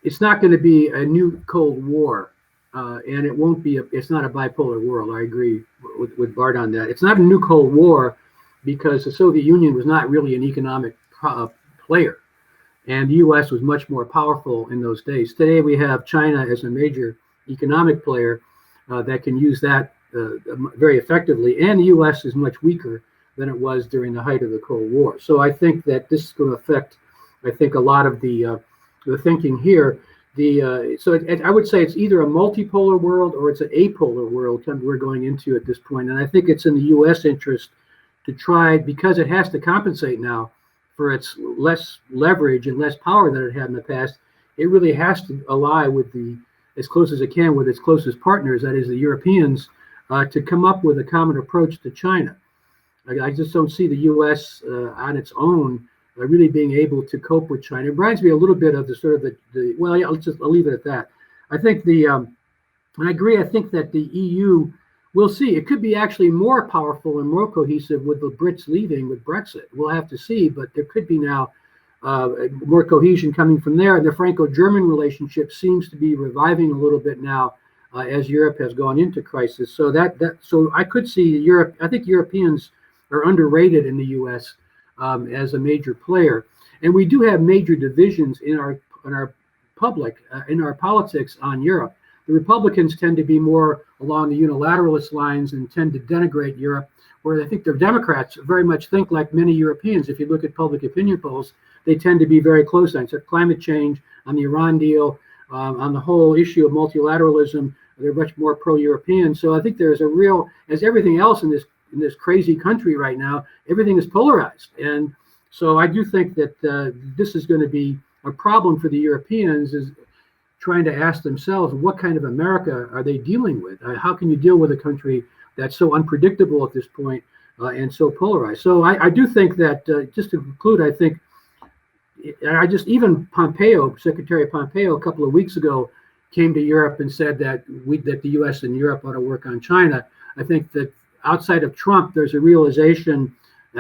it's not going to be a new Cold War, and it won't be. It's not a bipolar world. I agree with Bart on that. It's not a new Cold War because the Soviet Union was not really an economic player, and the U.S. was much more powerful in those days. Today we have China as a major economic player that can use that very effectively, and the U.S. is much weaker than it was during the height of the Cold War. So I think that this is going to affect, I think, a lot of the thinking here. I would say it's either a multipolar world or it's an apolar world we're going into at this point. And I think it's in the U.S. interest to try, because it has to compensate now for its less leverage and less power than it had in the past. It really has to ally with as close as it can with its closest partners, that is the Europeans, to come up with a common approach to China. I just don't see the U.S. On its own really being able to cope with China. It reminds me a little bit of well, yeah, I'll leave it at that. I think and I agree, I think that the EU, we'll see. It could be actually more powerful and more cohesive with the Brits leaving with Brexit. We'll have to see, but there could be now more cohesion coming from there. And the Franco-German relationship seems to be reviving a little bit now as Europe has gone into crisis. So so I could see Europe. I think Europeans are underrated in the U.S. As a major player, and we do have major divisions in our public in our politics on Europe. The Republicans tend to be more along the unilateralist lines and tend to denigrate Europe, where I think the Democrats very much think like many Europeans. If you look at public opinion polls, they tend to be very close on climate change, on the Iran deal, on the whole issue of multilateralism. They're much more pro-European. So I think there's a real, as everything else in this crazy country right now, everything is polarized. And so I do think that this is going to be a problem for the Europeans, is trying to ask themselves, what kind of America are they dealing with? How can you deal with a country that's so unpredictable at this point and so polarized? So I do think that, just to conclude, I think even Pompeo, Secretary Pompeo, a couple of weeks ago came to Europe and said that the U.S. and Europe ought to work on China. I think that outside of Trump, there's a realization,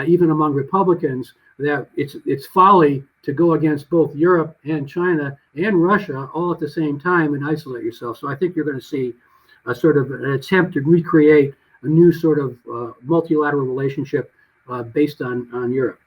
even among Republicans, that it's folly to go against both Europe and China and Russia all at the same time and isolate yourself. So I think you're going to see a sort of an attempt to recreate a new sort of multilateral relationship based on Europe.